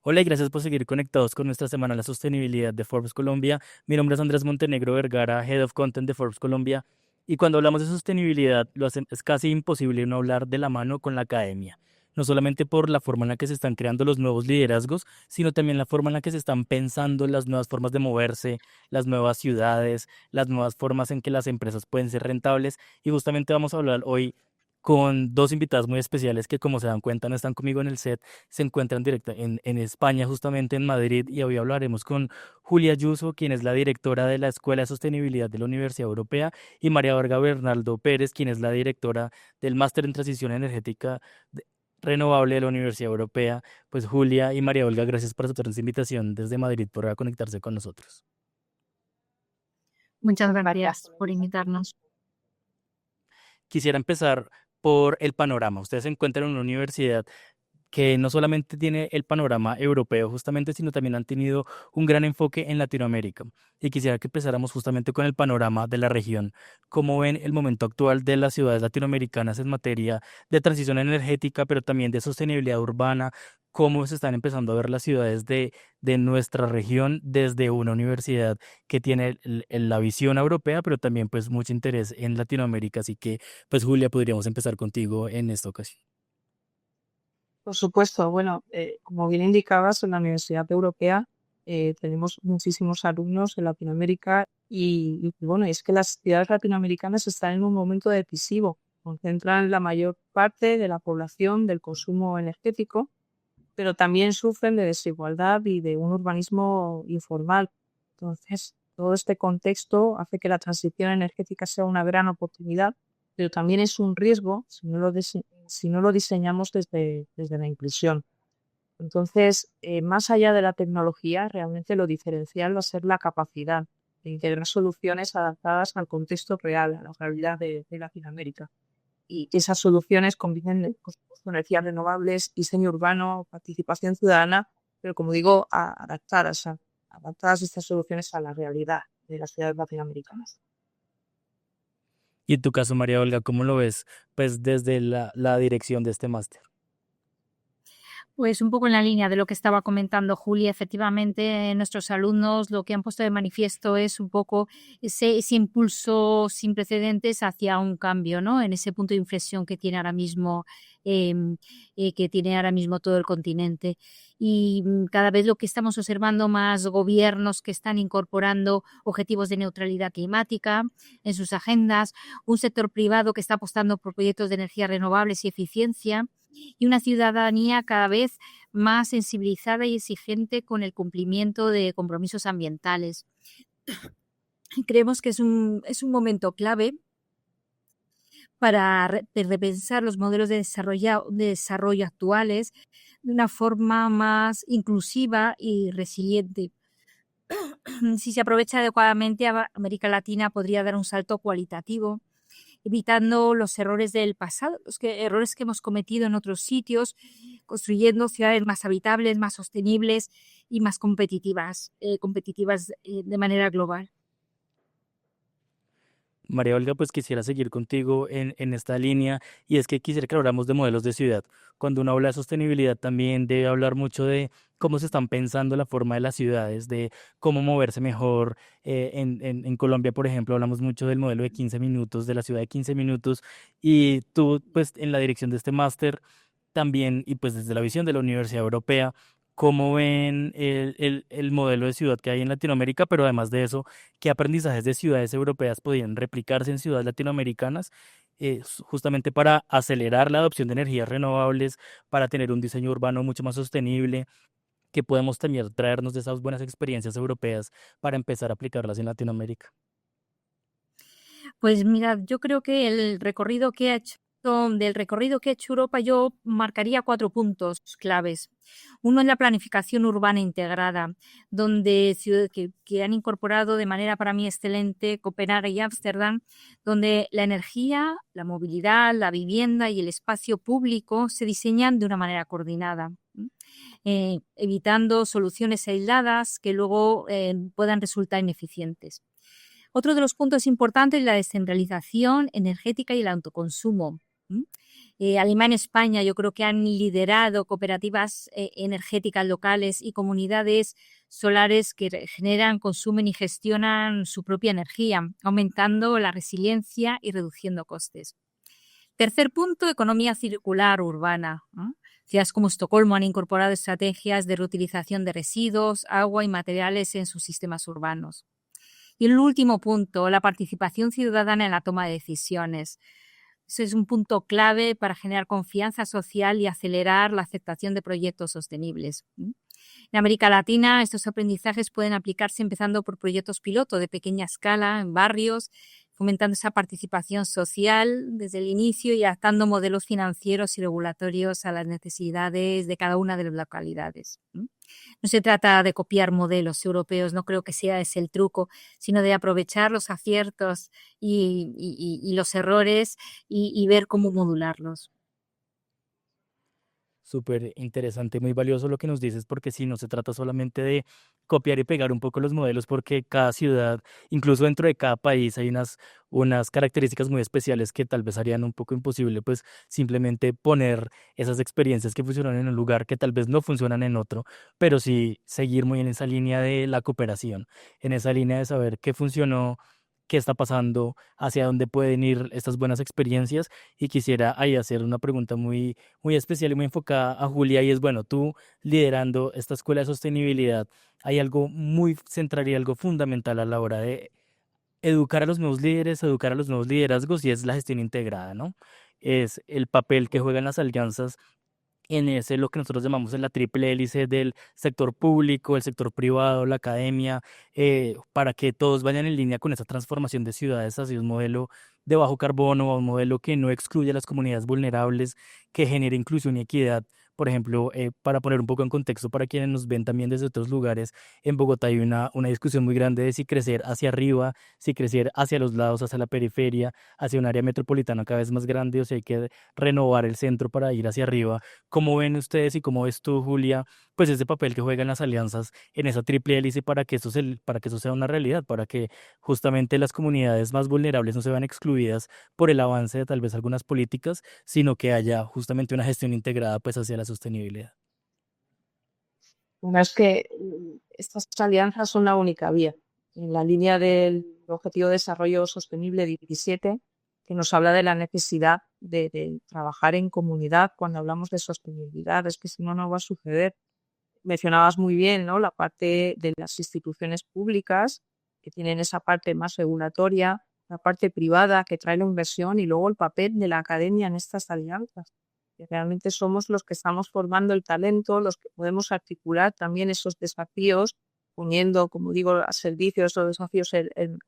Hola y gracias por seguir conectados con nuestra semana de la sostenibilidad de Forbes Colombia. Mi nombre es Andrés Montenegro Vergara, Head of Content de Forbes Colombia. Y cuando hablamos de sostenibilidad, es casi imposible no hablar de la mano con la academia. No solamente por la forma en la que se están creando los nuevos liderazgos, sino también la forma en la que se están pensando las nuevas formas de moverse, las nuevas ciudades, las nuevas formas en que las empresas pueden ser rentables. Y justamente vamos a hablar hoy con dos invitadas muy especiales que, como se dan cuenta, no están conmigo en el set, se encuentran directa en España, justamente en Madrid, y hoy hablaremos con Julia Ayuso, quien es la directora de la Escuela de Sostenibilidad de la Universidad Europea, y María Varga Bernaldo Pérez, quien es la directora del Máster en Transición Energética Renovable de la Universidad Europea. Pues Julia y María Olga, gracias por aceptar esta invitación desde Madrid por conectarse con nosotros. Muchas gracias por invitarnos. Quisiera empezar por el panorama. Ustedes se encuentran en una universidad que no solamente tiene el panorama europeo justamente, sino también han tenido un gran enfoque en Latinoamérica. Y quisiera que empezáramos justamente con el panorama de la región. ¿Cómo ven el momento actual de las ciudades latinoamericanas en materia de transición energética, pero también de sostenibilidad urbana? ¿Cómo se están empezando a ver las ciudades de nuestra región desde una universidad que tiene la visión europea, pero también pues mucho interés en Latinoamérica? Así que, pues Julia, podríamos empezar contigo en esta ocasión. Por supuesto, bueno, como bien indicabas, en la Universidad Europea tenemos muchísimos alumnos en Latinoamérica y bueno, es que las ciudades latinoamericanas están en un momento decisivo, concentran la mayor parte de la población del consumo energético, pero también sufren de desigualdad y de un urbanismo informal. Entonces, todo este contexto hace que la transición energética sea una gran oportunidad, pero también es un riesgo si no lo diseñamos desde la inclusión. Entonces, más allá de la tecnología, realmente lo diferencial va a ser la capacidad de integrar soluciones adaptadas al contexto real, a la realidad de Latinoamérica. Y esas soluciones combinen con energías renovables, diseño urbano, participación ciudadana, pero como digo, adaptadas estas soluciones a la realidad de las ciudades latinoamericanas. Y en tu caso, María Olga, ¿cómo lo ves? Pues desde la dirección de este máster. Pues un poco en la línea de lo que estaba comentando Julia, efectivamente, nuestros alumnos lo que han puesto de manifiesto es un poco ese impulso sin precedentes hacia un cambio, ¿no? En ese punto de inflexión que tiene ahora mismo, todo el continente. Y cada vez lo que estamos observando más gobiernos que están incorporando objetivos de neutralidad climática en sus agendas, un sector privado que está apostando por proyectos de energías renovables y eficiencia, y una ciudadanía cada vez más sensibilizada y exigente con el cumplimiento de compromisos ambientales. Creemos que es un momento clave para repensar los modelos de desarrollo actuales de una forma más inclusiva y resiliente. Si se aprovecha adecuadamente, América Latina podría dar un salto cualitativo, evitando los errores del pasado, errores que hemos cometido en otros sitios, construyendo ciudades más habitables, más sostenibles y más competitivas de manera global. María Olga, pues quisiera seguir contigo en esta línea, y es que quisiera que habláramos de modelos de ciudad. Cuando uno habla de sostenibilidad también debe hablar mucho de cómo se están pensando la forma de las ciudades, de cómo moverse mejor. En Colombia, por ejemplo, hablamos mucho del modelo de 15 minutos, de la ciudad de 15 minutos, y tú pues en la dirección de este máster también, y pues desde la visión de la Universidad Europea, cómo ven el modelo de ciudad que hay en Latinoamérica, pero además de eso, qué aprendizajes de ciudades europeas podrían replicarse en ciudades latinoamericanas, justamente para acelerar la adopción de energías renovables, para tener un diseño urbano mucho más sostenible, que podemos también traernos de esas buenas experiencias europeas para empezar a aplicarlas en Latinoamérica. Pues mira, yo creo que del recorrido que ha hecho Europa, yo marcaría 4 puntos claves. Uno es la planificación urbana integrada, donde que han incorporado de manera para mí excelente Copenhague y Ámsterdam, donde la energía, la movilidad, la vivienda y el espacio público se diseñan de una manera coordinada, evitando soluciones aisladas que luego puedan resultar ineficientes. Otro de los puntos importantes es la descentralización energética y el autoconsumo. Alemania, España, yo creo que han liderado cooperativas energéticas locales y comunidades solares que generan, consumen y gestionan su propia energía, aumentando la resiliencia y reduciendo costes. Tercer punto, economía circular urbana, ¿no? Ciudades como Estocolmo han incorporado estrategias de reutilización de residuos, agua y materiales en sus sistemas urbanos. Y el último punto, la participación ciudadana en la toma de decisiones. Eso es un punto clave para generar confianza social y acelerar la aceptación de proyectos sostenibles. En América Latina, estos aprendizajes pueden aplicarse empezando por proyectos piloto de pequeña escala en barrios, fomentando esa participación social desde el inicio y adaptando modelos financieros y regulatorios a las necesidades de cada una de las localidades. No se trata de copiar modelos europeos, no creo que sea ese el truco, sino de aprovechar los aciertos y los errores y ver cómo modularlos. Súper interesante, muy valioso lo que nos dices, porque sí, no se trata solamente de copiar y pegar un poco los modelos, porque cada ciudad, incluso dentro de cada país, hay unas características muy especiales que tal vez harían un poco imposible, pues simplemente poner esas experiencias que funcionan en un lugar que tal vez no funcionan en otro, pero sí seguir muy en esa línea de la cooperación, en esa línea de saber qué funcionó, qué está pasando, hacia dónde pueden ir estas buenas experiencias. Y quisiera ahí hacer una pregunta muy especial y muy enfocada a Julia, y es, bueno, tú liderando esta escuela de sostenibilidad, hay algo muy central y algo fundamental a la hora de educar a los nuevos líderes, educar a los nuevos liderazgos, y es la gestión integrada, ¿no? Es el papel que juegan las alianzas en ese, lo que nosotros llamamos en la triple hélice del sector público, el sector privado, la academia, para que todos vayan en línea con esa transformación de ciudades hacia un modelo de bajo carbono, a un modelo que no excluya a las comunidades vulnerables, que genere inclusión y equidad. Por ejemplo, para poner un poco en contexto para quienes nos ven también desde otros lugares, en Bogotá hay una discusión muy grande de si crecer hacia arriba, si crecer hacia los lados, hacia la periferia, hacia un área metropolitana cada vez más grande, o si hay que renovar el centro para ir hacia arriba. ¿Cómo ven ustedes y cómo ves tú, Julia, pues ese papel que juegan las alianzas en esa triple hélice para que para que eso sea una realidad, para que justamente las comunidades más vulnerables no se vean excluidas por el avance de tal vez algunas políticas, sino que haya justamente una gestión integrada pues hacia la sostenibilidad? Una es que estas alianzas son la única vía. En la línea del Objetivo de Desarrollo Sostenible 17, que nos habla de la necesidad de trabajar en comunidad cuando hablamos de sostenibilidad, es que si no, no va a suceder. Mencionabas muy bien, ¿no?, la parte de las instituciones públicas, que tienen esa parte más regulatoria, la parte privada que trae la inversión y luego el papel de la academia en estas alianzas, que realmente somos los que estamos formando el talento, los que podemos articular también esos desafíos, poniendo, como digo, a servicio de esos desafíos el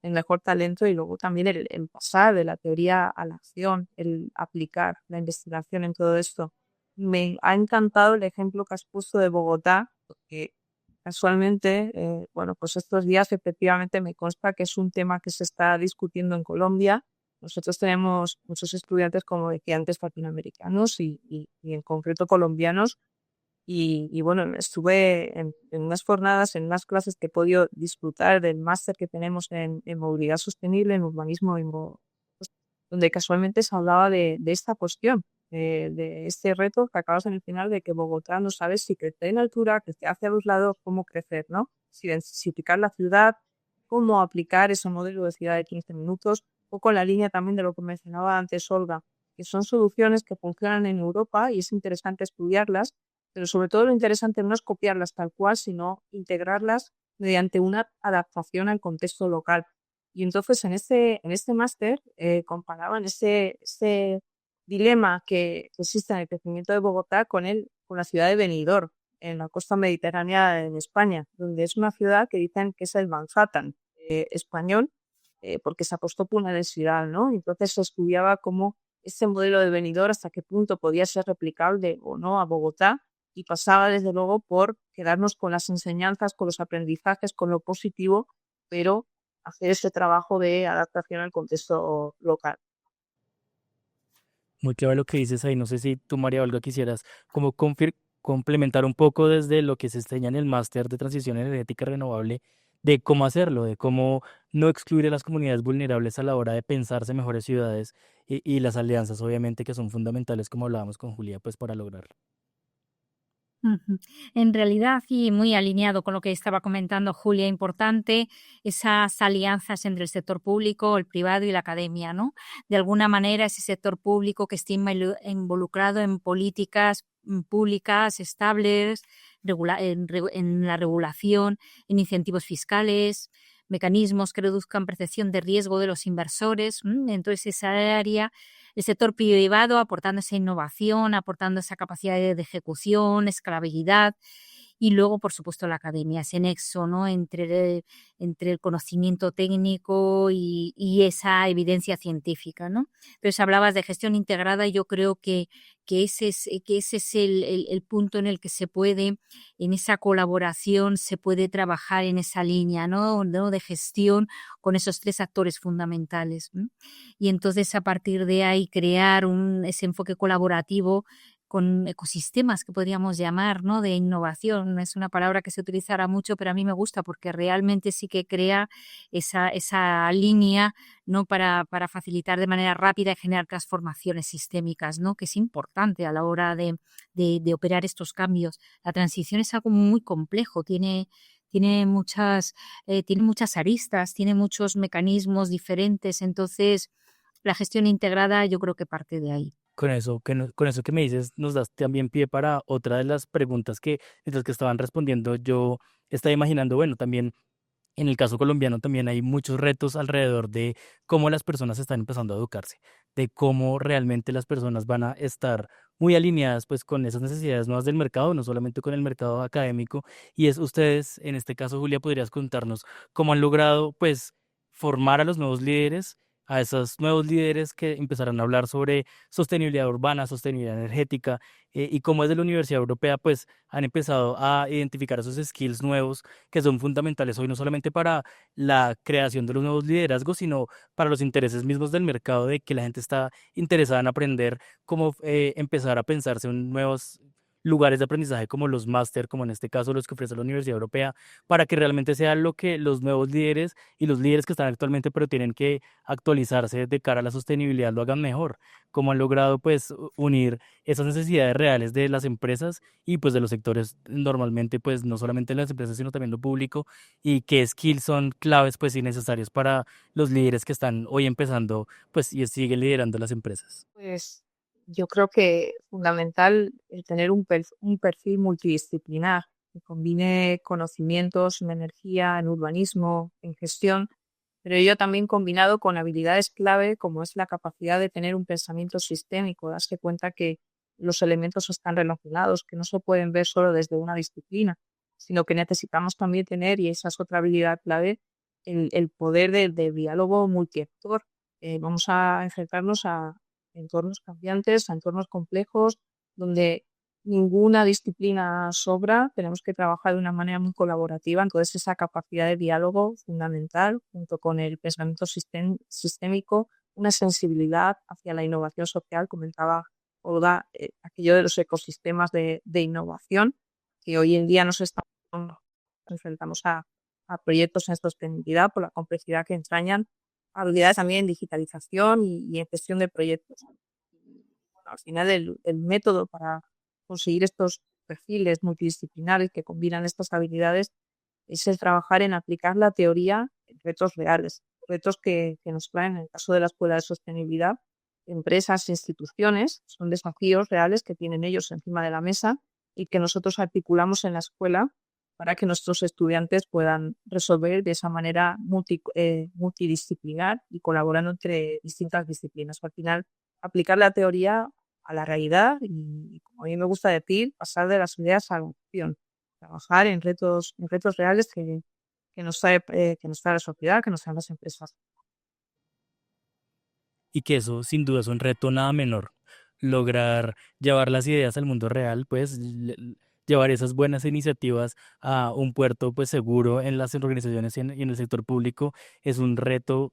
mejor talento y luego también el pasar de la teoría a la acción, el aplicar la investigación en todo esto. Me ha encantado el ejemplo que has puesto de Bogotá, porque casualmente, bueno, pues estos días efectivamente me consta que es un tema que se está discutiendo en Colombia. Nosotros tenemos muchos estudiantes, como decía antes, latinoamericanos y en concreto colombianos. Y bueno, estuve en unas jornadas, en unas clases que he podido disfrutar del máster que tenemos en movilidad sostenible, en urbanismo, donde casualmente se hablaba de esta cuestión, de este reto que acabas en el final, de que Bogotá no sabe si crecer en altura, crecer hacia los lados, cómo crecer, ¿no? Si densificar la ciudad, cómo aplicar ese modelo de ciudad de 15 minutos, o con la línea también de lo que mencionaba antes Olga, que son soluciones que funcionan en Europa y es interesante estudiarlas, pero sobre todo lo interesante no es copiarlas tal cual, sino integrarlas mediante una adaptación al contexto local. Y entonces en este máster comparaban ese dilema que existe en el crecimiento de Bogotá con la ciudad de Benidorm, en la costa mediterránea en España, donde es una ciudad que dicen que es el Manhattan español, porque se apostó por una densidad, ¿no? Entonces se estudiaba cómo ese modelo de Benidorm hasta qué punto podía ser replicable o no a Bogotá, y pasaba desde luego por quedarnos con las enseñanzas, con los aprendizajes, con lo positivo, pero hacer ese trabajo de adaptación al contexto local. Muy claro lo que dices ahí. No sé si tú, María Olga, quisieras como complementar un poco desde lo que se enseña en el máster de transición energética renovable de cómo hacerlo, de cómo no excluir a las comunidades vulnerables a la hora de pensarse mejores ciudades y las alianzas, obviamente, que son fundamentales, como hablábamos con Julia, pues para lograrlo. Ujú. En realidad, y muy alineado con lo que estaba comentando Julia, importante esas alianzas entre el sector público, el privado y la academia, ¿no? De alguna manera, ese sector público que esté involucrado en políticas públicas estables, en la regulación, en incentivos fiscales, mecanismos que reduzcan percepción de riesgo de los inversores. Entonces, esa área, el sector privado aportando esa innovación, aportando esa capacidad de ejecución, escalabilidad, y luego, por supuesto, la academia, ese nexo, ¿no? Entre el conocimiento técnico y esa evidencia científica, ¿no? Entonces, hablabas de gestión integrada y yo creo que ese es el punto en el que se puede, en esa colaboración, se puede trabajar en esa línea, ¿no? De gestión con esos 3 actores fundamentales, y entonces a partir de ahí crear ese enfoque colaborativo con ecosistemas que podríamos llamar, ¿no? De innovación. Es una palabra que se utilizará mucho, pero a mí me gusta porque realmente sí que crea esa línea, ¿no? Para facilitar de manera rápida y generar transformaciones sistémicas, ¿no? Que es importante a la hora de operar estos cambios. La transición es algo muy complejo, tiene muchas aristas, tiene muchos mecanismos diferentes, entonces la gestión integrada yo creo que parte de ahí. Con eso que me dices, nos das también pie para otra de las preguntas que, mientras que estaban respondiendo, yo estaba imaginando, bueno, también en el caso colombiano también hay muchos retos alrededor de cómo las personas están empezando a educarse, de cómo realmente las personas van a estar muy alineadas pues con esas necesidades nuevas del mercado, no solamente con el mercado académico. Y es ustedes, en este caso, Julia, podrías contarnos cómo han logrado pues formar a los nuevos líderes, a esos nuevos líderes que empezarán a hablar sobre sostenibilidad urbana, sostenibilidad energética, y cómo desde la Universidad Europea pues han empezado a identificar esos skills nuevos que son fundamentales hoy no solamente para la creación de los nuevos liderazgos, sino para los intereses mismos del mercado, de que la gente está interesada en aprender cómo empezar a pensarse en nuevos lugares de aprendizaje como los máster, como en este caso los que ofrece la Universidad Europea, para que realmente sea lo que los nuevos líderes y los líderes que están actualmente, pero tienen que actualizarse de cara a la sostenibilidad, lo hagan mejor. Cómo han logrado pues unir esas necesidades reales de las empresas y pues de los sectores normalmente, pues no solamente las empresas, sino también lo público, y qué skills son claves pues y necesarios para los líderes que están hoy empezando pues y siguen liderando las empresas. Pues yo creo que fundamental el tener un perfil multidisciplinar que combine conocimientos en energía, en urbanismo, en gestión, pero ello también combinado con habilidades clave como es la capacidad de tener un pensamiento sistémico, darse cuenta que los elementos están relacionados, que no se pueden ver solo desde una disciplina, sino que necesitamos también tener, y esa es otra habilidad clave, el poder de diálogo multiactor. Vamos a enfrentarnos a entornos cambiantes, a entornos complejos, donde ninguna disciplina sobra, tenemos que trabajar de una manera muy colaborativa, entonces esa capacidad de diálogo fundamental, junto con el pensamiento sistémico, una sensibilidad hacia la innovación social, comentaba Oda, aquello de los ecosistemas de innovación, que hoy en día nos enfrentamos a proyectos en sostenibilidad por la complejidad que entrañan, habilidades también en digitalización y en gestión de proyectos. Bueno, al final el método para conseguir estos perfiles multidisciplinares que combinan estas habilidades es el trabajar en aplicar la teoría en retos reales, retos que nos traen, en el caso de la Escuela de Sostenibilidad, empresas e instituciones, son desafíos reales que tienen ellos encima de la mesa y que nosotros articulamos en la escuela para que nuestros estudiantes puedan resolver de esa manera multidisciplinar y colaborando entre distintas disciplinas. Al final, aplicar la teoría a la realidad y, como a mí me gusta decir, pasar de las ideas a la acción. Trabajar en retos reales que nos trae la sociedad, que nos traen las empresas. Y que eso sin duda es un reto nada menor. Lograr llevar las ideas al mundo real, pues llevar esas buenas iniciativas a un puerto pues seguro en las organizaciones y en el sector público es un reto,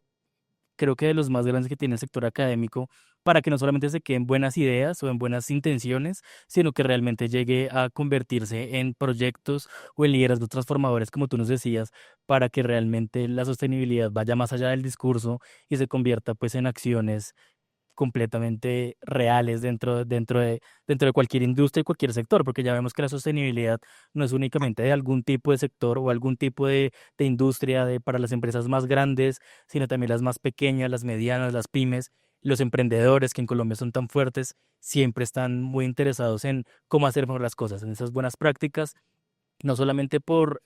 creo que de los más grandes que tiene el sector académico, para que no solamente se queden buenas ideas o en buenas intenciones, sino que realmente llegue a convertirse en proyectos o en liderazgos transformadores, como tú nos decías, para que realmente la sostenibilidad vaya más allá del discurso y se convierta pues en acciones completamente reales dentro de cualquier industria y cualquier sector, porque ya vemos que la sostenibilidad no es únicamente de algún tipo de sector o algún tipo de industria para las empresas más grandes, sino también las más pequeñas, las medianas, las pymes, los emprendedores que en Colombia son tan fuertes, siempre están muy interesados en cómo hacer mejor las cosas, en esas buenas prácticas no solamente por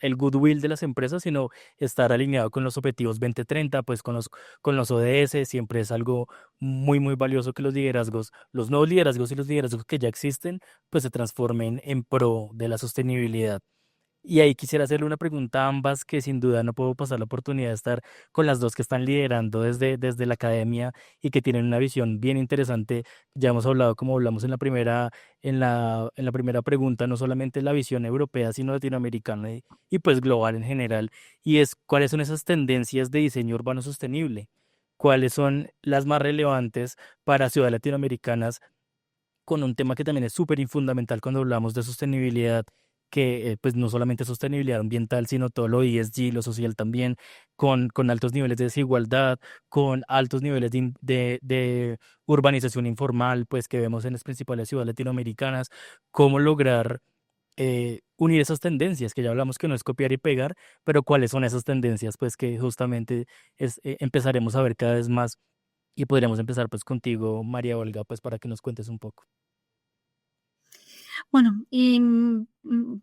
el goodwill de las empresas, sino estar alineado con los objetivos 2030, pues con los ODS, siempre es algo muy, muy valioso que los liderazgos, los nuevos liderazgos y los liderazgos que ya existen, pues se transformen en pro de la sostenibilidad. Y ahí quisiera hacerle una pregunta a ambas, que sin duda no puedo pasar la oportunidad de estar con las dos que están liderando desde la academia y que tienen una visión bien interesante. Ya hemos hablado, como hablamos en en la primera pregunta, no solamente la visión europea, sino latinoamericana y pues global en general. Y es cuáles son esas tendencias de diseño urbano sostenible, cuáles son las más relevantes para ciudades latinoamericanas con un tema que también es súper fundamental cuando hablamos de sostenibilidad, que pues no solamente sostenibilidad ambiental, sino todo lo ESG, lo social también, con altos niveles de desigualdad, con altos niveles de urbanización informal, pues que vemos en las principales ciudades latinoamericanas, cómo lograr unir esas tendencias, que ya hablamos que no es copiar y pegar, pero cuáles son esas tendencias, pues que justamente empezaremos a ver cada vez más y podríamos empezar pues contigo, María Olga, pues para que nos cuentes un poco. Bueno,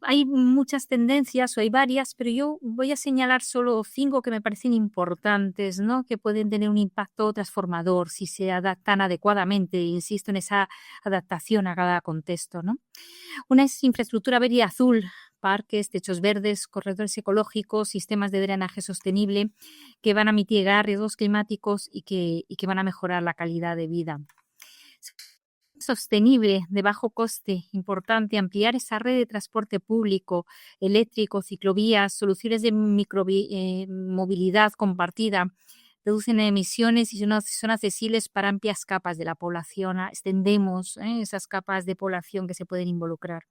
hay muchas tendencias o hay varias, pero yo voy a señalar solo 5 que me parecen importantes, ¿no? Que pueden tener un impacto transformador si se adaptan adecuadamente, insisto en esa adaptación a cada contexto, ¿no? Una es infraestructura verde y azul, parques, techos verdes, corredores ecológicos, sistemas de drenaje sostenible que van a mitigar riesgos climáticos y que van a mejorar la calidad de vida. Sostenible, de bajo coste, importante ampliar esa red de transporte público, eléctrico, ciclovías, soluciones de movilidad compartida, reducen emisiones y son accesibles para amplias capas de la población. Extendemos esas capas de población que se pueden involucrar.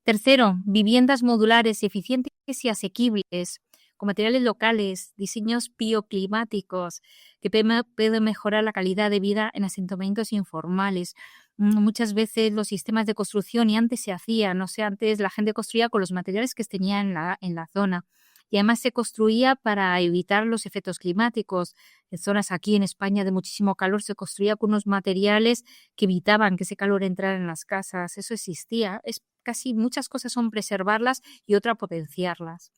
Tercero, viviendas modulares eficientes y asequibles, con materiales locales, diseños bioclimáticos que pueden mejorar la calidad de vida en asentamientos informales. Muchas veces los sistemas de construcción, y antes se hacían, no sé, antes la gente construía con los materiales que tenía en la zona. Y además se construía para evitar los efectos climáticos. En zonas aquí en España de muchísimo calor se construía con unos materiales que evitaban que ese calor entrara en las casas. Eso existía. Es casi muchas cosas son preservarlas y otra potenciarlas.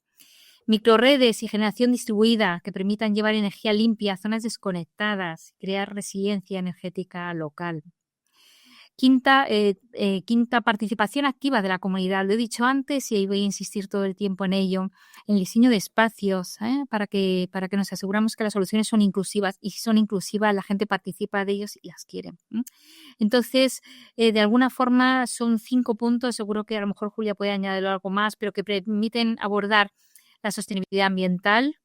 Microredes y generación distribuida que permitan llevar energía limpia a zonas desconectadas, crear resiliencia energética local. Quinta, participación activa de la comunidad. Lo he dicho antes y ahí voy a insistir todo el tiempo en ello. El diseño de espacios, para que nos aseguramos que las soluciones son inclusivas y si son inclusivas la gente participa de ellos y las quiere. Entonces, de alguna forma son 5 puntos, seguro que a lo mejor Julia puede añadir algo más, pero que permiten abordar la sostenibilidad ambiental,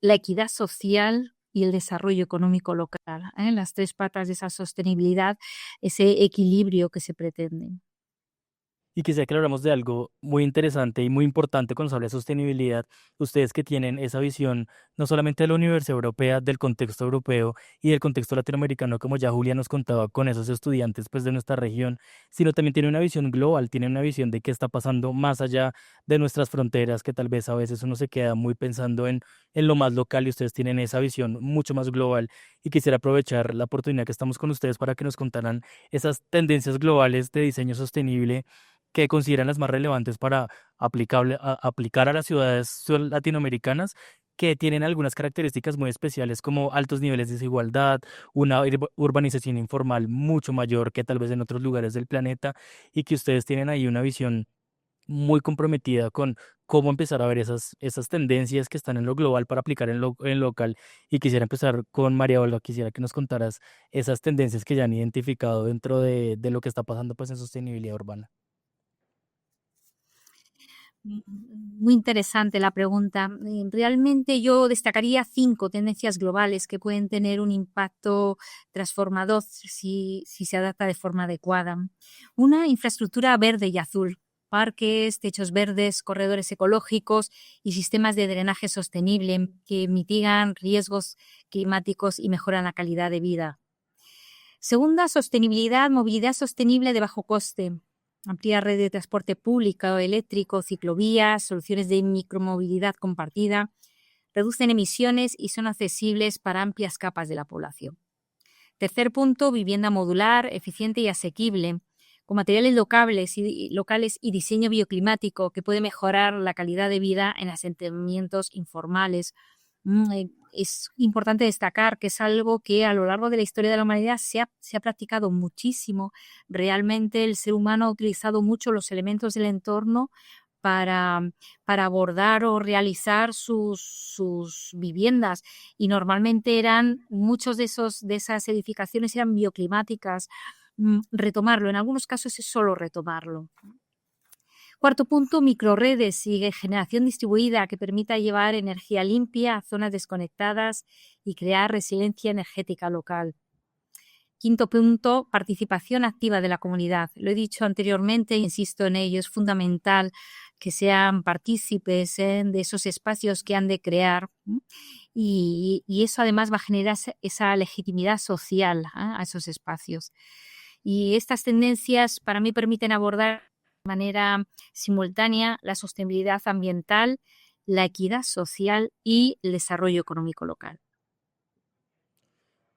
la equidad social y el desarrollo económico local, las 3 patas de esa sostenibilidad, ese equilibrio que se pretende. Y quisiera que habláramos de algo muy interesante y muy importante cuando se habla de sostenibilidad. Ustedes que tienen esa visión, no solamente de la Universidad Europea, del contexto europeo y del contexto latinoamericano, como ya Julia nos contaba con esos estudiantes pues, de nuestra región, sino también tienen una visión global, tienen una visión de qué está pasando más allá de nuestras fronteras, que tal vez a veces uno se queda muy pensando en lo más local y ustedes tienen esa visión mucho más global. Y quisiera aprovechar la oportunidad que estamos con ustedes para que nos contaran esas tendencias globales de diseño sostenible que consideran las más relevantes para aplicar a las ciudades latinoamericanas que tienen algunas características muy especiales como altos niveles de desigualdad, una urbanización informal mucho mayor que tal vez en otros lugares del planeta y que ustedes tienen ahí una visión muy comprometida con cómo empezar a ver esas tendencias que están en lo global para aplicar en local. Y quisiera empezar con María Olga, quisiera que nos contaras esas tendencias que ya han identificado dentro de lo que está pasando pues en sostenibilidad urbana. Muy interesante la pregunta. Realmente yo destacaría 5 tendencias globales que pueden tener un impacto transformador si se adapta de forma adecuada. Una, infraestructura verde y azul, parques, techos verdes, corredores ecológicos y sistemas de drenaje sostenible que mitigan riesgos climáticos y mejoran la calidad de vida. Segunda, sostenibilidad, movilidad sostenible de bajo coste. Ampliar red de transporte público, eléctrico, ciclovías, soluciones de micromovilidad compartida, reducen emisiones y son accesibles para amplias capas de la población. Tercer punto, vivienda modular, eficiente y asequible, con materiales locales y diseño bioclimático que puede mejorar la calidad de vida en asentamientos informales. Es importante destacar que es algo que a lo largo de la historia de la humanidad se ha practicado muchísimo. Realmente el ser humano ha utilizado mucho los elementos del entorno para abordar o realizar sus viviendas, y normalmente muchos de esas edificaciones eran bioclimáticas. Retomarlo, en algunos casos es solo retomarlo. Cuarto punto, microredes y generación distribuida que permita llevar energía limpia a zonas desconectadas y crear resiliencia energética local. Quinto punto, participación activa de la comunidad. Lo he dicho anteriormente, insisto en ello, es fundamental que sean partícipes de esos espacios que han de crear, y eso además va a generar esa legitimidad social a esos espacios. Y estas tendencias para mí permiten abordar de manera simultánea la sostenibilidad ambiental, la equidad social y el desarrollo económico local.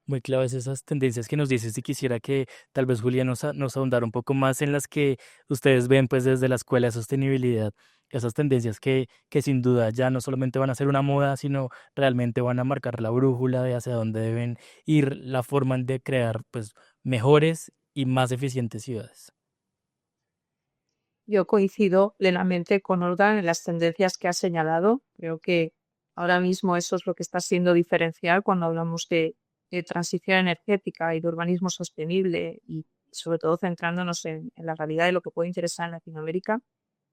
Muy claves esas tendencias que nos dices, y quisiera que tal vez Julia nos ahondara un poco más en las que ustedes ven pues desde la Escuela de Sostenibilidad, esas tendencias que sin duda ya no solamente van a ser una moda, sino realmente van a marcar la brújula de hacia dónde deben ir la forma de crear pues mejores y más eficientes ciudades. Yo coincido plenamente con Olga en las tendencias que ha señalado. Creo que ahora mismo eso es lo que está siendo diferencial cuando hablamos de transición energética y de urbanismo sostenible, y sobre todo centrándonos en la realidad de lo que puede interesar en Latinoamérica.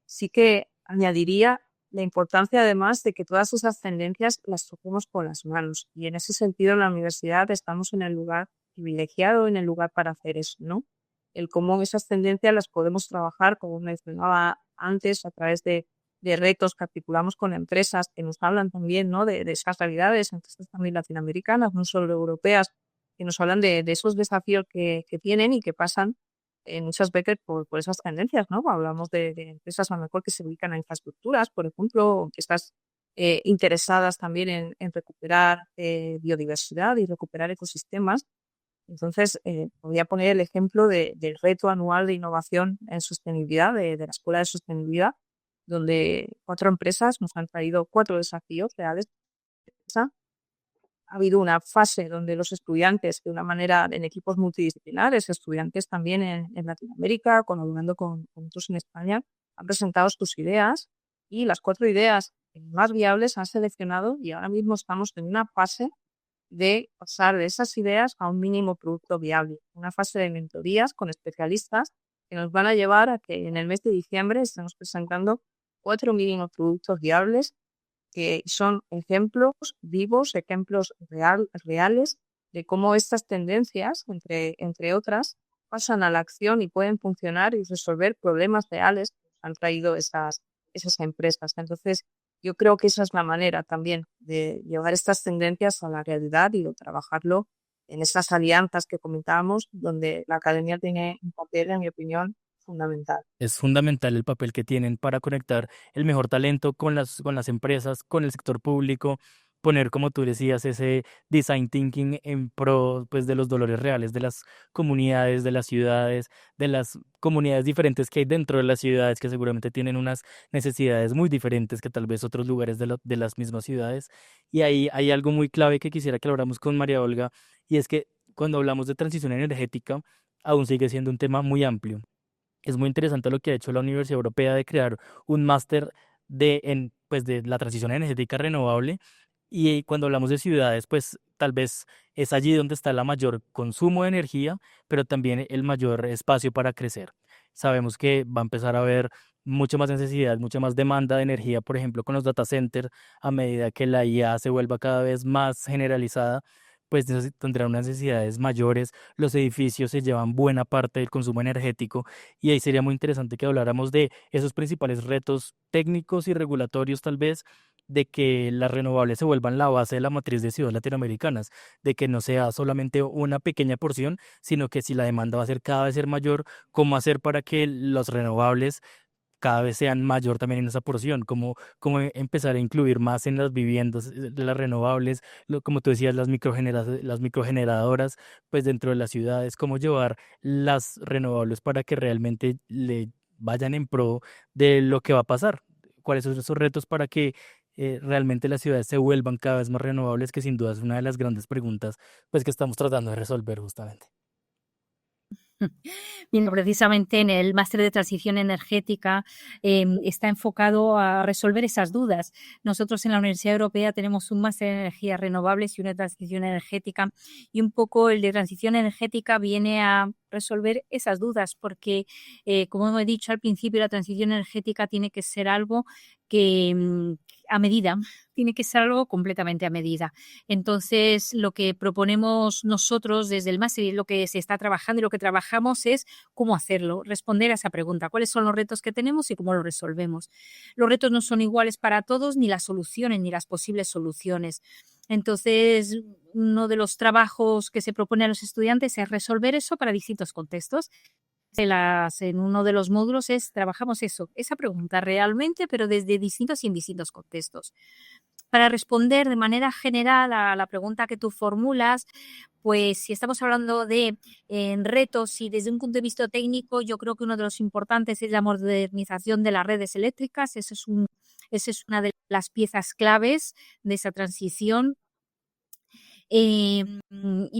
Sí que añadiría la importancia además de que todas esas tendencias las toquemos con las manos, y en ese sentido en la universidad estamos en el lugar privilegiado, en el lugar para hacer eso, ¿no? El cómo esas tendencias las podemos trabajar, como mencionaba antes, a través de retos que articulamos con empresas que nos hablan también, ¿no? de esas realidades, empresas también latinoamericanas, no solo europeas, que nos hablan de esos desafíos que tienen y que pasan muchas veces por esas tendencias, ¿no? Hablamos de empresas a lo mejor que se dedican a infraestructuras, por ejemplo, o que estás interesadas también en recuperar biodiversidad y recuperar ecosistemas. Entonces, voy a poner el ejemplo del reto anual de innovación en sostenibilidad de la Escuela de Sostenibilidad, donde 4 empresas nos han traído 4 desafíos reales. Ha habido una fase donde los estudiantes, de una manera en equipos multidisciplinares, estudiantes también en Latinoamérica, colaborando con otros en España, han presentado sus ideas, y las 4 ideas más viables han seleccionado, y ahora mismo estamos en una fase de pasar de esas ideas a un mínimo producto viable, una fase de mentorías con especialistas que nos van a llevar a que en el mes de diciembre estemos presentando 4 mínimos productos viables que son ejemplos vivos, ejemplos reales de cómo estas tendencias, entre otras, pasan a la acción y pueden funcionar y resolver problemas reales que han traído esas empresas. Entonces, yo creo que esa es la manera también de llevar estas tendencias a la realidad y de trabajarlo en esas alianzas que comentábamos, donde la academia tiene un papel, en mi opinión, fundamental. Es fundamental el papel que tienen para conectar el mejor talento con las empresas, con el sector público, poner, como tú decías, ese design thinking en pro pues, de los dolores reales de las comunidades, de las ciudades, de las comunidades diferentes que hay dentro de las ciudades, que seguramente tienen unas necesidades muy diferentes que tal vez otros lugares de las mismas ciudades. Y ahí hay algo muy clave que quisiera que habláramos con María Olga, y es que cuando hablamos de transición energética, aún sigue siendo un tema muy amplio. Es muy interesante lo que ha hecho la Universidad Europea de crear un máster pues de la transición energética renovable. Y cuando hablamos de ciudades, pues tal vez es allí donde está la mayor consumo de energía, pero también el mayor espacio para crecer. Sabemos que va a empezar a haber mucha más necesidad, mucha más demanda de energía, por ejemplo, con los data centers, a medida que la IA se vuelva cada vez más generalizada, pues tendrán unas necesidades mayores, los edificios se llevan buena parte del consumo energético y ahí sería muy interesante que habláramos de esos principales retos técnicos y regulatorios tal vez de que las renovables se vuelvan la base de la matriz de ciudades latinoamericanas, de que no sea solamente una pequeña porción, sino que si la demanda va a ser cada vez ser mayor, ¿cómo hacer para que los renovables cada vez sean mayor también en esa porción? ¿Cómo empezar a incluir más en las viviendas de las renovables? Como tú decías, las microgeneradoras, pues dentro de las ciudades, cómo llevar las renovables para que realmente le vayan en pro de lo que va a pasar. ¿Cuáles son esos retos para que realmente las ciudades se vuelvan cada vez más renovables? Que sin duda es una de las grandes preguntas pues que estamos tratando de resolver justamente. Bien, precisamente en el máster de transición energética está enfocado a resolver esas dudas. Nosotros en la Universidad Europea tenemos un máster de energías renovables y una de transición energética, y un poco el de transición energética viene a resolver esas dudas porque, como he dicho al principio, la transición energética tiene que ser algo que a medida, tiene que ser algo completamente a medida. Entonces, lo que proponemos nosotros desde el máster y lo que se está trabajando y lo que trabajamos es cómo hacerlo, responder a esa pregunta, cuáles son los retos que tenemos y cómo los resolvemos. Los retos no son iguales para todos, ni las soluciones, ni las posibles soluciones. Entonces, uno de los trabajos que se propone a los estudiantes es resolver eso para distintos contextos. En uno de los módulos trabajamos esa pregunta realmente, pero desde distintos y en distintos contextos. Para responder de manera general a la pregunta que tú formulas, pues si estamos hablando de retos y desde un punto de vista técnico, yo creo que uno de los importantes es la modernización de las redes eléctricas. Esa es una de las piezas claves de esa transición. Y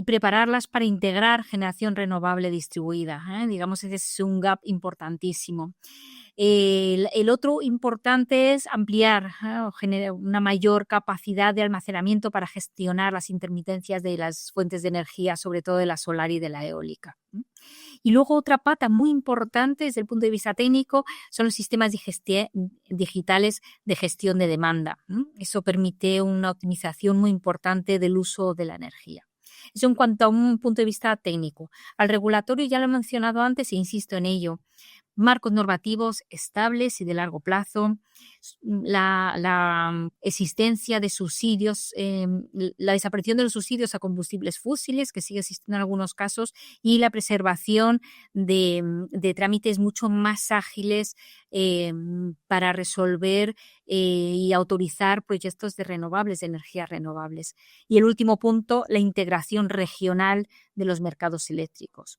prepararlas para integrar generación renovable distribuida. Digamos, ese es un gap importantísimo. El otro importante es ampliar o generar una mayor capacidad de almacenamiento para gestionar las intermitencias de las fuentes de energía, sobre todo de la solar y de la eólica. Y luego otra pata muy importante desde el punto de vista técnico son los sistemas digitales de gestión de demanda. Eso permite una optimización muy importante del uso de la energía. Eso en cuanto a un punto de vista técnico. Al regulatorio ya lo he mencionado antes e insisto en ello. Marcos normativos estables y de largo plazo, la existencia de subsidios, la desaparición de los subsidios a combustibles fósiles, que sigue existiendo en algunos casos, y la preservación de trámites mucho más ágiles para resolver y autorizar proyectos de energías renovables. Y el último punto, la integración regional de los mercados eléctricos.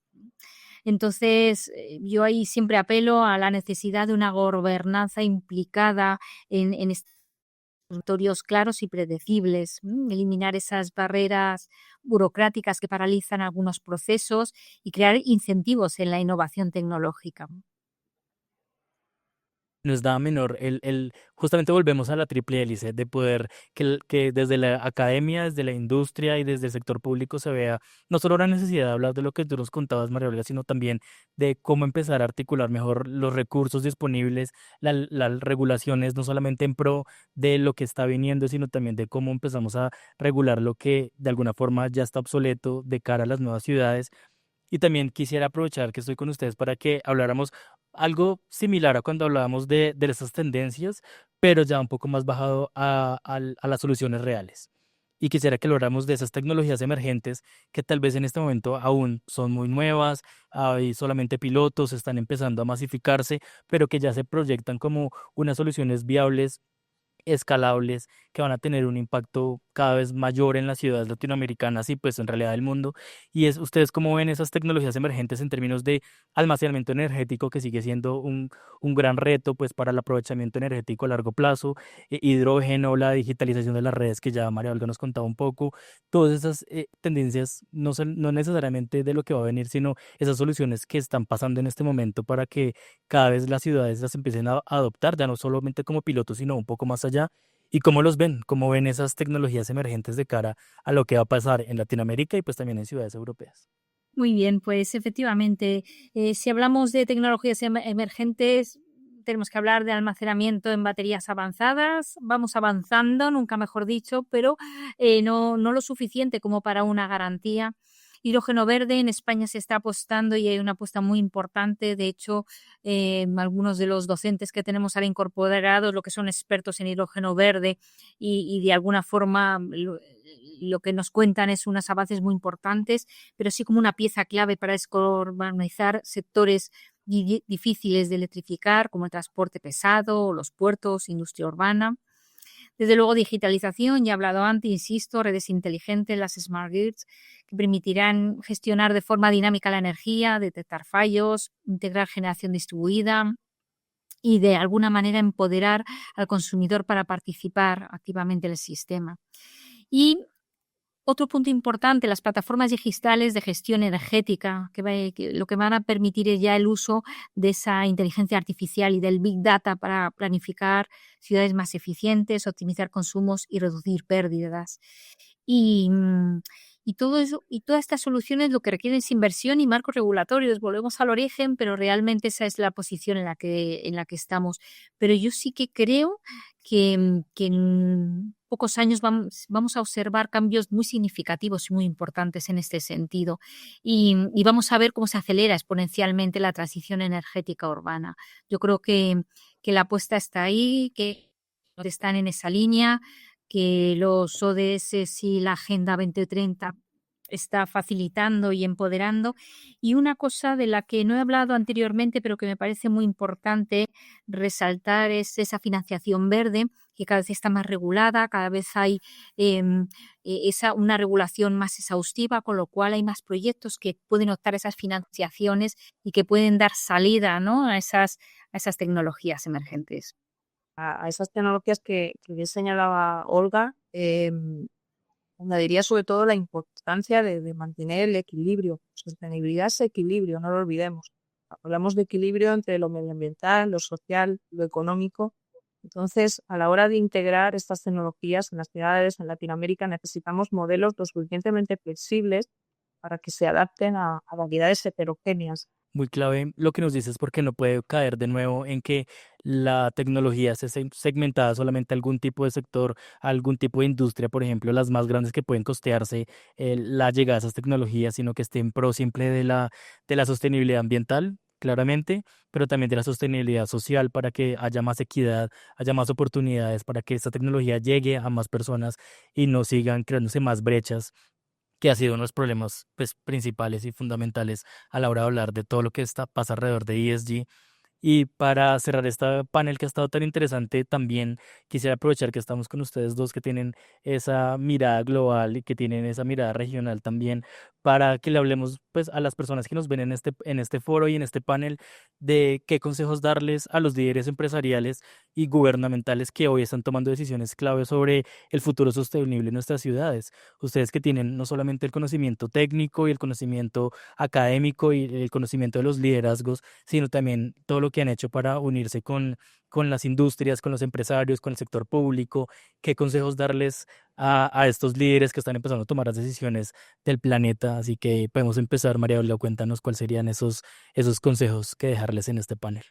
Entonces, yo ahí siempre apelo a la necesidad de una gobernanza implicada en territorios claros y predecibles, eliminar esas barreras burocráticas que paralizan algunos procesos y crear incentivos en la innovación tecnológica. Nos da menor justamente volvemos a la triple hélice de poder que desde la academia, desde la industria y desde el sector público se vea no solo la necesidad de hablar de lo que tú nos contabas, María Olga, sino también de cómo empezar a articular mejor los recursos disponibles, las regulaciones, no solamente en pro de lo que está viniendo, sino también de cómo empezamos a regular lo que de alguna forma ya está obsoleto de cara a las nuevas ciudades. Y también quisiera aprovechar que estoy con ustedes para que habláramos algo similar a cuando hablábamos de esas tendencias, pero ya un poco más bajado a las soluciones reales. Y quisiera que habláramos de esas tecnologías emergentes que tal vez en este momento aún son muy nuevas, hay solamente pilotos, están empezando a masificarse, pero que ya se proyectan como unas soluciones viables, escalables, que van a tener un impacto cada vez mayor en las ciudades latinoamericanas y pues en realidad del mundo. Y es, ¿ustedes cómo ven esas tecnologías emergentes en términos de almacenamiento energético, que sigue siendo un gran reto pues para el aprovechamiento energético a largo plazo, hidrógeno, la digitalización de las redes que ya María Olga nos contaba un poco, todas esas tendencias no necesariamente de lo que va a venir, sino esas soluciones que están pasando en este momento para que cada vez las ciudades las empiecen a adoptar, ya no solamente como pilotos, sino un poco más allá? ¿Y cómo los ven? ¿Cómo ven esas tecnologías emergentes de cara a lo que va a pasar en Latinoamérica y pues también en ciudades europeas? Muy bien, pues efectivamente, si hablamos de tecnologías emergentes, tenemos que hablar de almacenamiento en baterías avanzadas. Vamos avanzando, nunca mejor dicho, pero no lo suficiente como para una garantía. Hidrógeno verde, en España se está apostando y hay una apuesta muy importante. De hecho, algunos de los docentes que tenemos ahora incorporados, lo que son expertos en hidrógeno verde y de alguna forma lo que nos cuentan es unos avances muy importantes, pero sí como una pieza clave para descarbonizar sectores difíciles de electrificar, como el transporte pesado, los puertos, industria urbana. Desde luego, digitalización, ya he hablado antes, insisto, redes inteligentes, las smart grids, que permitirán gestionar de forma dinámica la energía, detectar fallos, integrar generación distribuida y de alguna manera empoderar al consumidor para participar activamente en el sistema. Y otro punto importante, las plataformas digitales de gestión energética, que lo que van a permitir es ya el uso de esa inteligencia artificial y del Big Data para planificar ciudades más eficientes, optimizar consumos y reducir pérdidas. Y todo eso, y todas estas soluciones lo que requieren es inversión y marcos regulatorios. Volvemos al origen, pero realmente esa es la posición en la que estamos. Pero yo sí que creo que en pocos años vamos a observar cambios muy significativos y muy importantes en este sentido. Y vamos a ver cómo se acelera exponencialmente la transición energética urbana. Yo creo que la apuesta está ahí, que están en esa línea, que los ODS y la Agenda 2030 está facilitando y empoderando. Y una cosa de la que no he hablado anteriormente, pero que me parece muy importante resaltar, es esa financiación verde, que cada vez está más regulada, cada vez hay una regulación más exhaustiva, con lo cual hay más proyectos que pueden optar a esas financiaciones y que pueden dar salida, ¿no?, a esas tecnologías emergentes. A esas tecnologías que bien señalaba Olga, añadiría sobre todo la importancia de mantener el equilibrio. Sostenibilidad es equilibrio, no lo olvidemos. Hablamos de equilibrio entre lo medioambiental, lo social, lo económico. Entonces, a la hora de integrar estas tecnologías en las ciudades, en Latinoamérica, necesitamos modelos lo suficientemente flexibles para que se adapten a realidades heterogéneas. Muy clave lo que nos dices, porque no puede caer de nuevo en que la tecnología esté segmentada solamente a algún tipo de sector, a algún tipo de industria, por ejemplo, las más grandes que pueden costearse la llegada a esas tecnologías, sino que esté en pro siempre de la sostenibilidad ambiental, claramente, pero también de la sostenibilidad social para que haya más equidad, haya más oportunidades, para que esta tecnología llegue a más personas y no sigan creándose más brechas, que ha sido uno de los problemas, pues, principales y fundamentales a la hora de hablar de todo lo que pasa alrededor de ESG. Y para cerrar este panel que ha estado tan interesante, también quisiera aprovechar que estamos con ustedes dos que tienen esa mirada global y que tienen esa mirada regional también, para que le hablemos, pues, a las personas que nos ven en este foro y en este panel, de qué consejos darles a los líderes empresariales y gubernamentales que hoy están tomando decisiones clave sobre el futuro sostenible en nuestras ciudades. Ustedes que tienen no solamente el conocimiento técnico y el conocimiento académico y el conocimiento de los liderazgos, sino también todo lo que han hecho para unirse con las industrias, con los empresarios, con el sector público. ¿Qué consejos darles a estos líderes que están empezando a tomar las decisiones del planeta? Así que podemos empezar, María Olga, cuéntanos cuáles serían esos consejos que dejarles en este panel.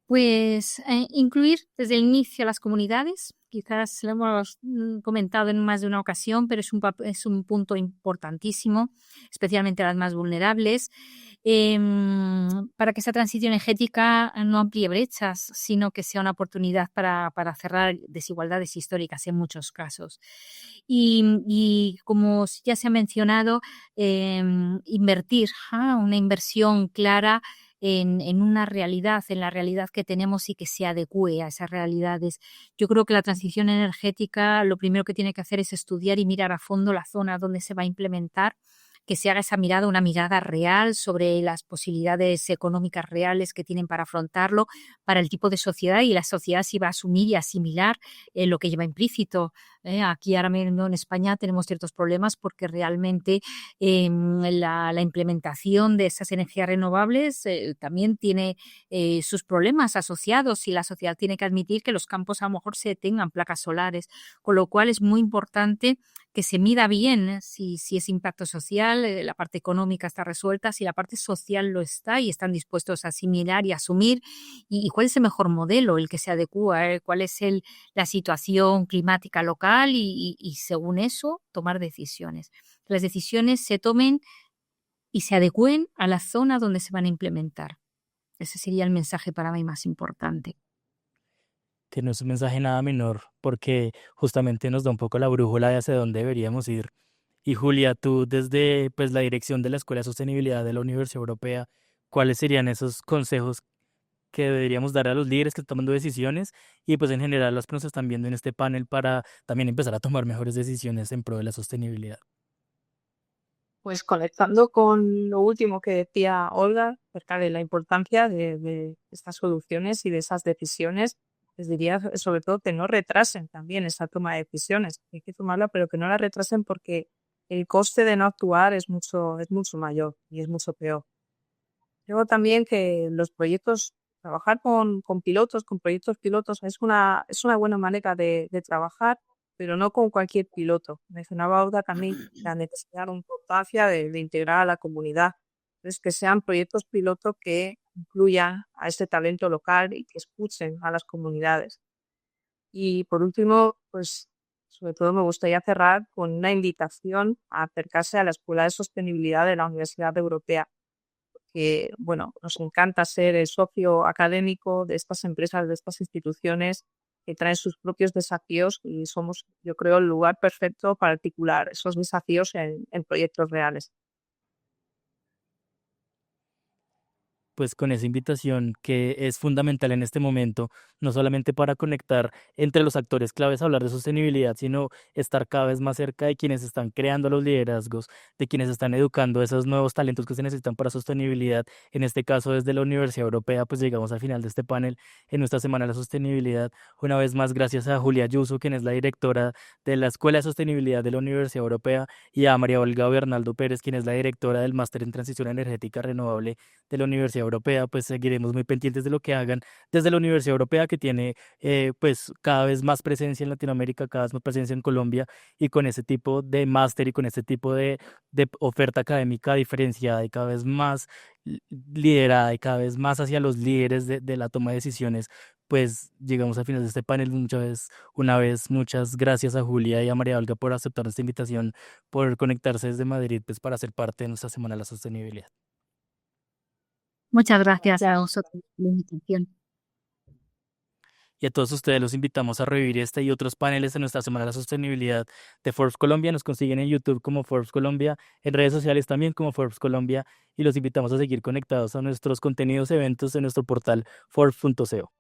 Pues incluir desde el inicio a las comunidades, quizás lo hemos comentado en más de una ocasión, pero es un punto importantísimo, especialmente a las más vulnerables, para que esa transición energética no amplíe brechas, sino que sea una oportunidad para cerrar desigualdades históricas en muchos casos. Y como ya se ha mencionado, invertir, una inversión clara en una realidad, en la realidad que tenemos y que se adecue a esas realidades. Yo creo que la transición energética lo primero que tiene que hacer es estudiar y mirar a fondo la zona donde se va a implementar, que se haga esa mirada, una mirada real sobre las posibilidades económicas reales que tienen para afrontarlo, para el tipo de sociedad, y la sociedad sí va a asumir y asimilar lo que lleva implícito. Aquí ahora mismo en España tenemos ciertos problemas porque realmente la implementación de esas energías renovables también tiene sus problemas asociados, y la sociedad tiene que admitir que los campos a lo mejor se tengan placas solares, con lo cual es muy importante que se mida bien si ese impacto social, la parte económica está resuelta, si la parte social lo está y están dispuestos a asimilar y asumir, y cuál es el mejor modelo, el que se adecúa, cuál es la situación climática local y según eso tomar decisiones. Las decisiones se tomen y se adecúen a la zona donde se van a implementar. Ese sería el mensaje para mí más importante. Que no es un mensaje nada menor, porque justamente nos da un poco la brújula de hacia dónde deberíamos ir. Y Julia, tú desde pues, la dirección de la Escuela de Sostenibilidad de la Universidad Europea, ¿cuáles serían esos consejos que deberíamos dar a los líderes que están tomando decisiones y pues en general las que nos están viendo en este panel para también empezar a tomar mejores decisiones en pro de la sostenibilidad? Pues conectando con lo último que decía Olga acerca de la importancia de estas soluciones y de esas decisiones, les diría sobre todo que no retrasen también esa toma de decisiones. Hay que tomarla, pero que no la retrasen porque el coste de no actuar es mucho mayor y es mucho peor. Creo también que los proyectos, trabajar con pilotos, con proyectos pilotos, es una buena manera de trabajar, pero no con cualquier piloto. Mencionaba Olga también la necesidad o importancia de integrar a la comunidad. Entonces, que sean proyectos piloto que incluyan a este talento local y que escuchen a las comunidades. Y por último, pues sobre todo me gustaría cerrar con una invitación a acercarse a la Escuela de Sostenibilidad de la Universidad Europea, que, bueno, nos encanta ser el socio académico de estas empresas, de estas instituciones que traen sus propios desafíos y somos, yo creo, el lugar perfecto para articular esos desafíos en proyectos reales. Pues con esa invitación que es fundamental en este momento, no solamente para conectar entre los actores claves a hablar de sostenibilidad, sino estar cada vez más cerca de quienes están creando los liderazgos, de quienes están educando esos nuevos talentos que se necesitan para sostenibilidad. En este caso, desde la Universidad Europea, pues llegamos al final de este panel en nuestra Semana de la Sostenibilidad. Una vez más, gracias a Julia Ayuso, quien es la directora de la Escuela de Sostenibilidad de la Universidad Europea, y a María Olga Bernaldo Pérez, quien es la directora del Máster en Transición Energética Renovable de la Universidad Europea. Pues seguiremos muy pendientes de lo que hagan desde la Universidad Europea, que tiene pues cada vez más presencia en Latinoamérica, cada vez más presencia en Colombia, y con ese tipo de máster y con ese tipo de oferta académica diferenciada y cada vez más liderada y cada vez más hacia los líderes de la toma de decisiones, pues llegamos al final de este panel. Una vez, muchas gracias a Julia y a María Olga por aceptar esta invitación, por conectarse desde Madrid, pues para ser parte de nuestra Semana de la Sostenibilidad. Muchas gracias a vosotros por la invitación. Y a todos ustedes los invitamos a revivir este y otros paneles de nuestra Semana de la Sostenibilidad de Forbes Colombia. Nos consiguen en YouTube como Forbes Colombia, en redes sociales también como Forbes Colombia, y los invitamos a seguir conectados a nuestros contenidos, eventos en nuestro portal Forbes.co.